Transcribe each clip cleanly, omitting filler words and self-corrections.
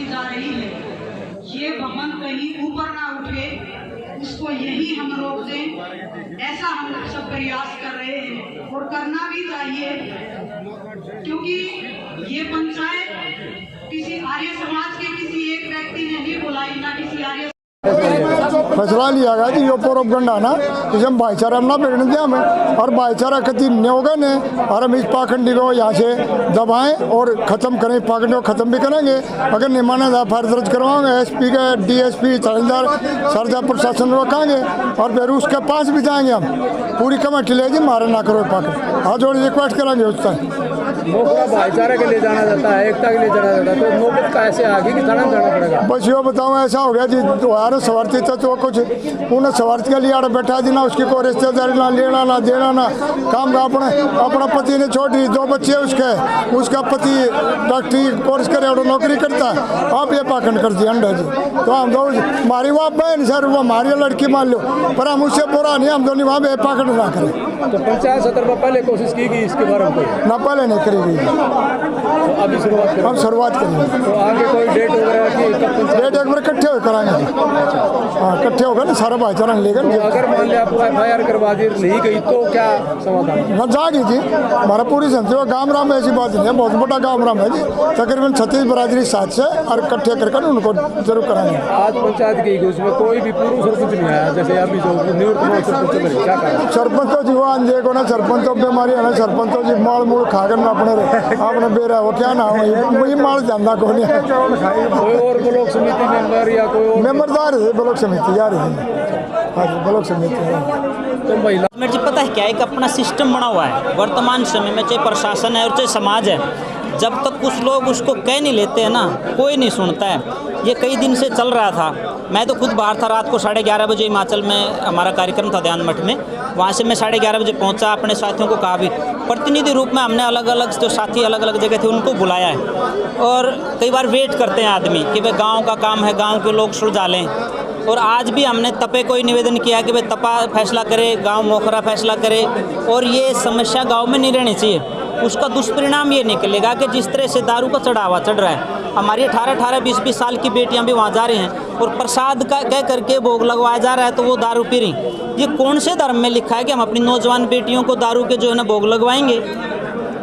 की जा रही है, ये वाहन कहीं ऊपर ना उठे, उसको यही हम रोक दें, ऐसा हम सब प्रयास कर रहे हैं और करना भी चाहिए। क्योंकि ये पंचायत किसी आर्य समाज के किसी एक व्यक्ति ने नहीं बुलाई, ना किसी आर्य फैसला लिया गया कि यो प्रोपगंडा ना कि हम भाईचारा में ना बिगड़ने दें हमें, और भाईचारा कति नहीं होगा ने, और हम इस पाखंडी को यहाँ से दबाएं और ख़त्म करें, पाखंडी को ख़त्म भी करेंगे। अगर नहीं माना तो फायर दर्ज करवाएंगे, SP के DSP तहसीलदार सरजा प्रशासन को कहेंगे, और फिर उसके पास भी जाएंगे हम, पूरी कमेटी ले जी मारे ना करो पाखंड, हाथ जोड़ रिक्वेस्ट करेंगे उस तक। मोखरा भाईचारा के लिए जाना जाता है, एकता के लिए जाना जाता है, तो नौबत का ऐसे आगे कि थाना जाना पड़ेगा। बस यो बताऊँ ऐसा हो गया जी, तुम्हारे स्वार्थी तो कुछ उन्हें स्वार्थ के लिए आड़ बैठा दी ना, उसकी कोई रिश्तेदारी ना लेना ना देना ना काम का। अपना पति ने छोड़ दी, 2 बच्चे उसका पति डॉक्टरी कोर्स करे और नौकरी करता है, आप ये पाखंड कर दिया अंडा जी। तो हम दो हमारी वो बहन सर, वो हमारी लड़की मान लो, पर हम उससे बुरा नहीं, हम दोनों वहाँ पे पाखंड ना करें। तो पंचायत सत्र में पहले कोशिश की गई इसके बारे में ना, पहले नहीं करेगी, तो अभी हम शुरुआत करेंगे। तो आगे कोई डेट वगैरह की डेट एक बार इकट्ठे हो कराएंगे, हाँ इकट्ठे होगा ना सारा भाईचारा लेकर। तो अगर मान लिया आपको FIR करवा दी नहीं गई तो क्या समाधान? न जाएगी जी, हमारा पूरी संस्था गाँव राम ऐसी बात नहीं है, बहुत बड़ा गाँव राम है जी, तकरीबन 36 बरादरी साथ से और इकट्ठे कर उनको जरूर कराएंगे। आज पंचायत की उसमें कोई भी पूर्व सरपंच नहीं आया, जैसे अभी जो निवृत्त सरपंच क्या करें? सरपंच तो जीवान देखो ना, सरपंच तो बीमारी है ना, सरपंच तो जी माल मूल खाकर ना अपने बेरा वो क्या ना वही माल जानना को नहीं। कोई और ब्लॉक समिति मेंबर या कोई और मेंबरदार है ब्लॉक समिति यार, हाँ ब्लॉक समिति है। तो महिला जी पता है क्या, एक अपना सिस्टम बना हुआ है वर्तमान समय में, चाहे प्रशासन है और चाहे समाज है, जब तक कुछ लोग उसको कह नहीं लेते हैं ना, कोई नहीं सुनता है। ये कई दिन से चल रहा था, मैं तो खुद बाहर था, रात को 11:30 बजे हिमाचल में हमारा कार्यक्रम था ध्यान मठ में, वहाँ से मैं 11:30 बजे पहुँचा, अपने साथियों को कहा भी, प्रतिनिधि रूप में हमने अलग अलग जो साथी अलग अलग जगह थे उनको बुलाया है। और कई बार वेट करते हैं आदमी कि भाई गाँव का काम है, गाँव के लोग सुलझा लें। और आज भी हमने तपे को ही निवेदन किया कि भाई तपा फैसला करे, गांव मोखरा फैसला करे, और ये समस्या गांव में नहीं रहनी चाहिए। उसका दुष्परिणाम ये निकलेगा कि जिस तरह से दारू का चढ़ावा चढ़ रहा है, हमारी 18-18, 20-20 साल की बेटियां भी वहाँ जा रही हैं और प्रसाद का कह करके भोग लगवाया जा रहा है तो वो दारू पी रही। ये कौन से धर्म में लिखा है कि हम अपनी नौजवान बेटियों को दारू के जो है ना भोग लगवाएंगे?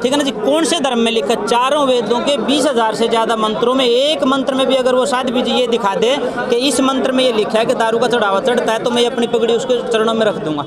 ठीक है ना जी, कौन से धर्म में लिखा? चारों वेदों के 20,000 से ज़्यादा मंत्रों में एक मंत्र में भी अगर वो शायद भी ये दिखा दे कि इस मंत्र में ये लिखा है कि दारू का चढ़ावा चढ़ता है, तो मैं अपनी पगड़ी उसके चरणों में रख दूंगा।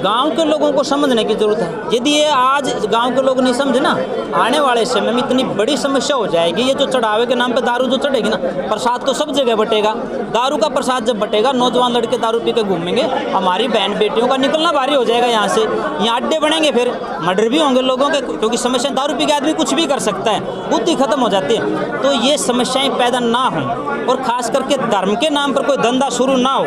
गांव के लोगों को समझने की जरूरत है। यदि ये आज गांव के लोग नहीं समझे ना, आने वाले समय में इतनी बड़ी समस्या हो जाएगी। ये जो चढ़ावे के नाम पर दारू जो चढ़ेगी ना, प्रसाद तो सब जगह बटेगा, दारू का प्रसाद जब बटेगा, नौजवान लड़के दारू पी के घूमेंगे, हमारी बहन बेटियों का निकलना भारी हो जाएगा। यहाँ से यहाँ अड्डे बनेंगे, फिर मर्डर भी होंगे लोगों के, क्योंकि समस्या दारू पी के आदमी कुछ भी कर सकता है, बुद्धि खत्म हो जाती है। तो ये समस्याएं पैदा ना हो, और खास करके धर्म के नाम पर कोई धंधा शुरू ना हो।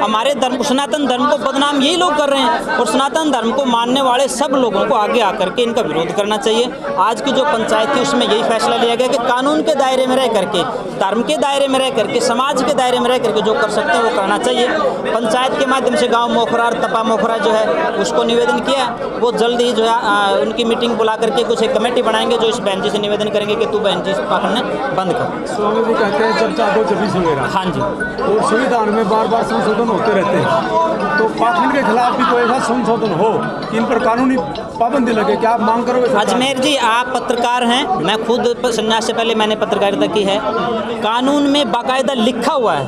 हमारे धर्म, सनातन धर्म को बदनाम यही लोग कर रहे हैं, और सनातन धर्म को मानने वाले सब लोगों को आगे आकर के इनका विरोध करना चाहिए। आज की जो पंचायत थी उसमें यही फैसला लिया गया कि कानून के दायरे में रह करके, धर्म के दायरे में रह करके, समाज के दायरे में रह करके जो कर सकते हैं वो करना चाहिए। पंचायत के माध्यम से गाँव मोखरा और तपा मोखरा जो है उसको निवेदन किया, वो जल्द ही जो है उनकी मीटिंग बुला करके कुछ एक कमेटी बनाएंगे जो इस बहन जी से निवेदन करेंगे कि तू बहन जी पाखंड बंद कर। स्वामी जी कहते हैं जब चाहो जब वगैरह, हाँ जी, और संविधान में बार बार संशोधन होते रहते हैं, तो पाखंड के खिलाफ भी कोई ऐसा संशोधन हो कि इन पर कानूनी पाबंदी लगे, क्या आप मांग करोगे? अजमेर जी आप पत्रकार हैं, मैं खुद संन्यास से पहले मैंने पत्रकारिता की है। कानून में बाकायदा लिखा हुआ है,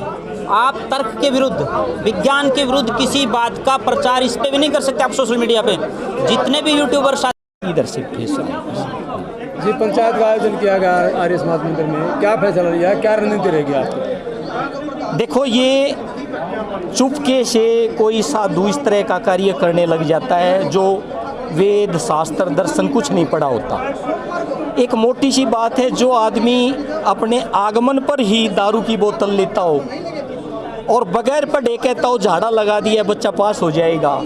आप तर्क के विरुद्ध, विज्ञान के विरुद्ध किसी बात का प्रचार इस पे भी नहीं कर सकते आप सोशल मीडिया पे। जितने भी यूट्यूबर इधर से जी, पंचायत का आयोजन किया गया आर्य समाज मंदिर में, क्या फैसला लिया, क्या रणनीति रहेगी आपकी? देखो, ये चुपके से कोई साधु इस तरह का कार्य करने लग जाता है जो वेद शास्त्र दर्शन कुछ नहीं पढ़ा होता। एक मोटी सी बात है, जो आदमी अपने आगमन पर ही दारू की बोतल लेता हो और बगैर पढ़े कहता हो झाड़ा लगा दिया बच्चा पास हो जाएगा,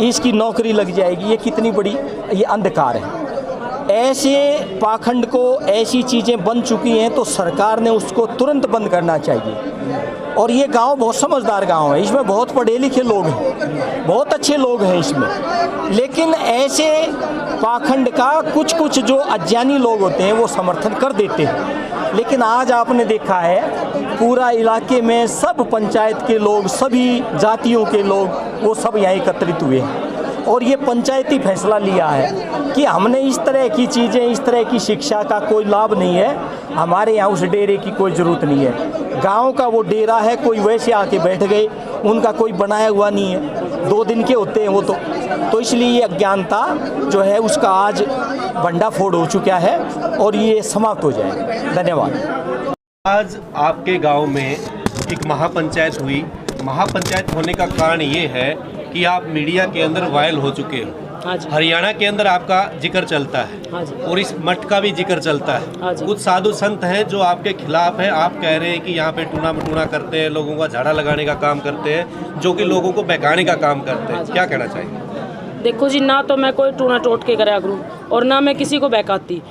इसकी नौकरी लग जाएगी, ये कितनी बड़ी ये अंधकार है। ऐसे पाखंड को, ऐसी चीज़ें बन चुकी हैं तो सरकार ने उसको तुरंत बंद करना चाहिए। और ये गांव बहुत समझदार गांव है, इसमें बहुत पढ़े लिखे लोग हैं, बहुत अच्छे लोग हैं इसमें, लेकिन ऐसे पाखंड का कुछ जो अज्ञानी लोग होते हैं वो समर्थन कर देते हैं। लेकिन आज आपने देखा है पूरा इलाके में सब पंचायत के लोग, सभी जातियों के लोग, वो सब यहाँ एकत्रित हुए हैं और ये पंचायती फैसला लिया है कि हमने इस तरह की चीज़ें, इस तरह की शिक्षा का कोई लाभ नहीं है, हमारे यहाँ उस डेरे की कोई ज़रूरत नहीं है। गांव का वो डेरा है, कोई वैसे आके बैठ गए, उनका कोई बनाया हुआ नहीं है, 2 दिन के होते हैं वो तो इसलिए ये अज्ञानता जो है उसका आज भंडाफोड़ हो चुका है और ये समाप्त हो जाए। धन्यवाद। आज आपके गांव में एक महापंचायत हुई। महापंचायत होने का कारण ये है कि आप मीडिया के अंदर वायरल हो चुके हो। हाँ जी। हरियाणा के अंदर आपका जिक्र चलता है। हाँ जी। और इस मठ का भी जिक्र चलता है। हाँ जी। कुछ साधु संत हैं जो आपके खिलाफ हैं। आप कह रहे हैं कि यहाँ पे टूना मटूना करते हैं, लोगों का झाड़ा लगाने का काम करते हैं, जो कि लोगों को बहकाने का काम करते हैं। क्या कहना चाहिए? देखो जी, ना तो मैं कोई टूना टोट के कराया करूँ और ना मैं किसी को बहकाती।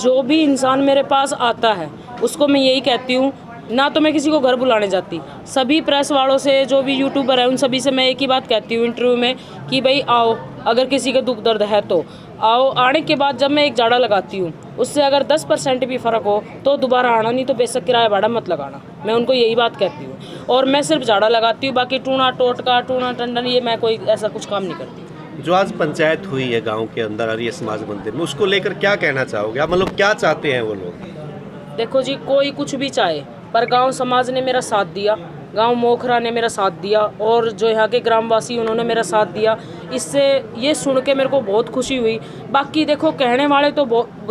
जो भी इंसान मेरे पास आता है उसको मैं यही कहती हूँ, ना तो मैं किसी को घर बुलाने जाती। सभी प्रेस वालों से, जो भी यूट्यूबर है, उन सभी से मैं एक ही बात कहती हूँ इंटरव्यू में कि भाई आओ, अगर किसी का दुख दर्द है तो आओ। आने के बाद जब मैं एक झाड़ा लगाती हूँ, उससे अगर 10% भी फ़र्क हो तो दोबारा आना, नहीं तो बेशक किराया भाड़ा मत लगाना। मैं उनको यही बात कहती हूँ और मैं सिर्फ झाड़ा लगाती हूँ, बाकी टूना टोटका, टूना टंडन, ये मैं कोई ऐसा कुछ काम नहीं करती। जो आज पंचायत हुई है गांव के अंदर आर्य समाज मंदिर में, उसको लेकर क्या कहना चाहोगे आप? मतलब क्या चाहते हैं वो लोग? देखो जी, कोई कुछ भी चाहे, पर गांव समाज ने मेरा साथ दिया, गांव मोखरा ने मेरा साथ दिया और जो यहाँ के ग्रामवासी उन्होंने मेरा साथ दिया। इससे ये सुन के मेरे को बहुत खुशी हुई। बाकी देखो, कहने वाले तो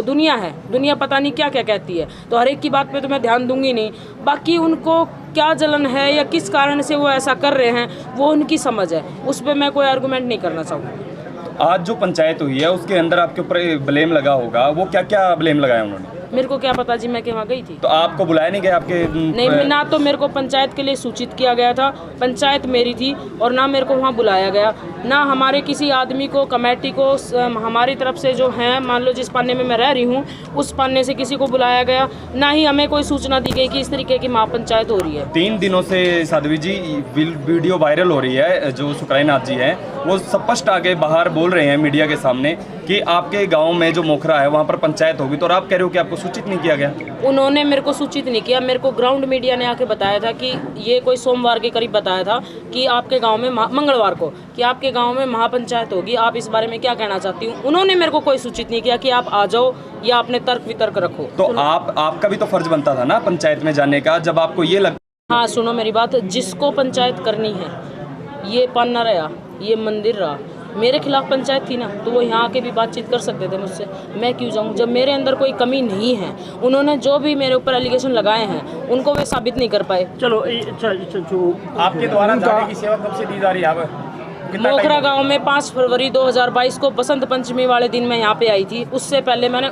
दुनिया है, दुनिया पता नहीं क्या क्या कहती है, तो हर एक की बात पे तो मैं ध्यान दूंगी नहीं। बाकी उनको क्या जलन है या किस कारण से वो ऐसा कर रहे हैं, वो उनकी समझ है, उस पर मैं कोई आर्गूमेंट नहीं करना चाहूँगी। आज जो पंचायत हुई है उसके अंदर आपके ऊपर ब्लेम लगा होगा, वो क्या क्या ब्लेम लगाया उन्होंने? मेरे को क्या पता जी, मैं वहाँ गई थी। तो आपको बुलाया नहीं गया? आपके नहीं, ना तो मेरे को पंचायत के लिए सूचित किया गया था, पंचायत मेरी थी, और ना मेरे को वहाँ बुलाया गया, ना हमारे किसी आदमी को, कमेटी को, हमारी तरफ से जो हैं, मान लो जिस पाने में मैं रह रही हूँ उस पाने से किसी को बुलाया गया, ना ही हमें कोई सूचना दी गई कि इस तरीके की महापंचायत हो रही है। 3 दिनों से साध्वी जी वीडियो वायरल हो रही है। जो सुखराय नाथ जी हैं वो स्पष्ट आगे बाहर बोल रहे हैं मीडिया के सामने कि आपके गांव में जो मोखरा है वहां पर पंचायत होगी, तो आप कह रहे हो कि आपको सूचित नहीं किया गया? उन्होंने मेरे को सूचित नहीं किया। मेरे को ग्राउंड मीडिया ने आके बताया था कि ये कोई सोमवार के करीब बताया था कि आपके गांव में मंगलवार को कि आपके गांव में महापंचायत होगी, आप इस बारे में क्या कहना चाहती हूँ। उन्होंने मेरे को कोई सूचित नहीं किया कि आप आ जाओ या अपने तर्क वितर्क रखो। तो आपका भी तो फर्ज बनता था ना पंचायत में जाने का, जब आपको ये लग। हाँ सुनो मेरी बात, जिसको पंचायत करनी है, ये पन्ना रहा, ये मंदिर रहा, मेरे खिलाफ पंचायत थी ना, तो वो यहाँ आके भी बातचीत कर सकते थे मुझसे। मैं क्यों जाऊँ जब मेरे अंदर कोई कमी नहीं है? उन्होंने जो भी मेरे ऊपर एलिगेशन लगाए हैं उनको वे साबित नहीं कर पाए। चलो आपके द्वारा जाने की सेवा कब से दी जा रही है? मोखरा गांव में 5 फरवरी 2022 को बसंत पंचमी वाले दिन मैं यहाँ पे आई थी। उससे पहले मैंने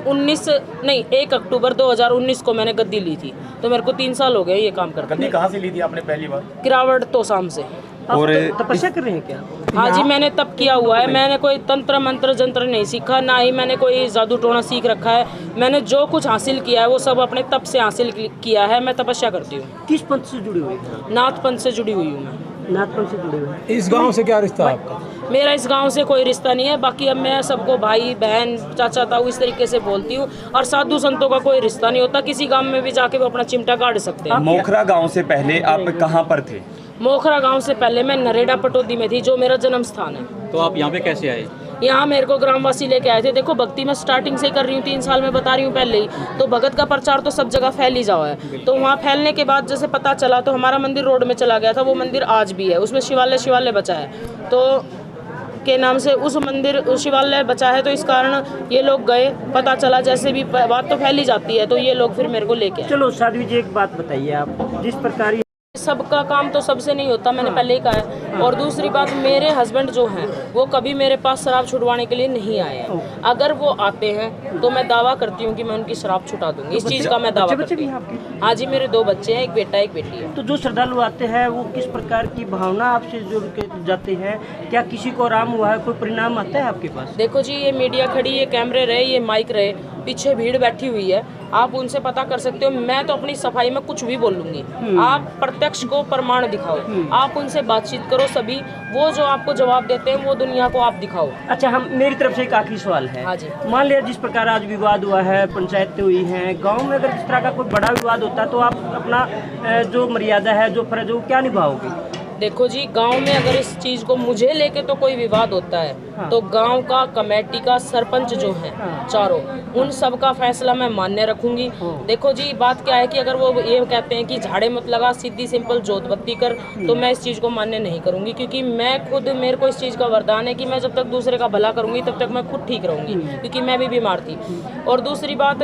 1 अक्टूबर 2019 को मैंने गद्दी ली थी, तो मेरे को 3 साल हो गए ये काम करते। गद्दी कहाँ से ली थी आपने पहली बार? किरावट तोसाम से। और तपस्या कर रहे हैं क्या? हाँ जी, मैंने तप किया हुआ है। मैंने कोई तंत्र मंत्र जंत्र नहीं सीखा, ना ही मैंने कोई जादू टोना सीख रखा है। मैंने जो कुछ हासिल किया है वो सब अपने तप से हासिल किया है। मैं तपस्या करती हूँ। किस पंथ से जुड़ी हुई? नाथ पंथ से जुड़ी हुई हूँ मैं। नाथ पंथ से जुड़े हुए। इस गांव से क्या रिश्ता है आपका? मेरा इस गांव से कोई रिश्ता नहीं है। बाकी अब मैं सबको भाई बहन चाचा ताऊ इस तरीके से बोलती हूँ, और साधु संतों का कोई रिश्ता नहीं होता। किसी गांव में भी जाके वो अपना चिमटा काट सकते हैं। मोखरा गांव से पहले आप कहाँ पर थे? मोखरा गांव से पहले मैं नरेड़ा पटौदी में थी, जो मेरा जन्म स्थान है। तो आप यहाँ पे कैसे आए? यहाँ मेरे को ग्रामवासी लेके आए थे। देखो, भक्ति मैं स्टार्टिंग से ही कर रही हूँ, 3 साल में बता रही हूँ पहले ही। तो भगत का प्रचार तो सब जगह फैल ही जाओ है। तो वहाँ फैलने के बाद जैसे पता चला तो हमारा मंदिर रोड में चला गया था। वो मंदिर आज भी है, उसमें शिवालय बचा है, तो के नाम से उस मंदिर शिवालय बचा है। तो इस कारण ये लोग गए, पता चला, जैसे भी बात तो फैल ही जाती है, तो ये लोग फिर मेरे को लेके आए। चलो साध्वी जी, एक बात बताइए, आप जिस प्रकार सबका काम तो सबसे नहीं होता, मैंने पहले ही कहा है। और दूसरी बात, मेरे हस्बैंड जो हैं वो कभी मेरे पास शराब छुड़वाने के लिए नहीं आए हैं। अगर वो आते हैं तो मैं दावा करती हूँ कि मैं उनकी शराब छुटा दूंगी। इस चीज़ का मैं दावा करती हूँ। हाँ जी, मेरे 2 बच्चे हैं, एक बेटा एक बेटी है। तो जो श्रद्धालु आते हैं वो किस प्रकार की भावना आपसे जोड़ के जाते हैं? क्या किसी को आराम हुआ है, कोई परिणाम आता है आपके पास? देखो जी, ये मीडिया खड़ी, ये कैमरे रहे, ये माइक रहे, पीछे भीड़ बैठी हुई है, आप उनसे पता कर सकते हो। मैं तो अपनी सफाई में कुछ भी बोल लूँगी, आप प्रत्यक्ष को प्रमाण दिखाओ, आप उनसे बातचीत करो, सभी वो जो आपको जवाब देते हैं वो दुनिया को आप दिखाओ। अच्छा, हम मेरी तरफ से एक आखिरी सवाल है। हाँ जी। मान लिया जिस प्रकार आज विवाद हुआ है, पंचायतें हुई हैं, गांव में अगर इस तरह का कोई बड़ा विवाद होता है तो आप अपना जो मर्यादा है, जो फर्ज है, वो क्या निभाओगे? देखो जी, गांव में अगर इस चीज़ को मुझे लेके तो कोई विवाद होता है तो गांव का, कमेटी का, सरपंच जो है चारों, उन सब का फैसला मैं मान्य रखूंगी। देखो जी, बात क्या है कि अगर वो ये कहते हैं कि झाड़े मत लगा, सीधी सिंपल जोत बत्ती कर, तो मैं इस चीज़ को मान्य नहीं करूंगी, क्योंकि मैं खुद, मेरे को इस चीज़ का वरदान है कि मैं जब तक दूसरे का भला करूंगी तब तक मैं खुद ठीक रहूंगी, क्योंकि मैं भी बीमार थी। और दूसरी बात,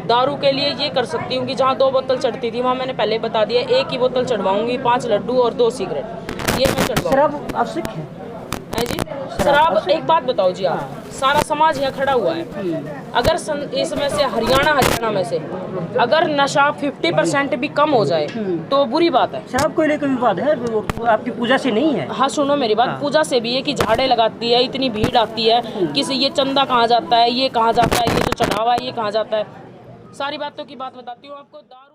दारू के लिए ये कर सकती हूँ कि जहाँ 2 बोतल चढ़ती थी वहाँ मैंने पहले बता दिया, 1 ही बोतल चढ़वाऊंगी, 5 लड्डू और 2 सिगरेट, ये मैं चढ़वाऊंगी। शराब आवश्यक है जी? शराब, एक बात बताओ जी, आप सारा समाज यहाँ खड़ा हुआ है, अगर इसमें से हरियाणा में से अगर नशा 50% भी कम हो जाए तो बुरी बात है। शराब को लेकर विवाद है, वो आपकी पूजा से नहीं है? हाँ, सुनो मेरी बात, पूजा से भी है कि झाड़े लगाती है, इतनी भीड़ आती है, किसी ये चंदा कहाँ जाता है, ये कहाँ जाता है, ये जो चढ़ावा है ये कहाँ जाता है, सारी बातों की बात बताती हूँ आपको। दारू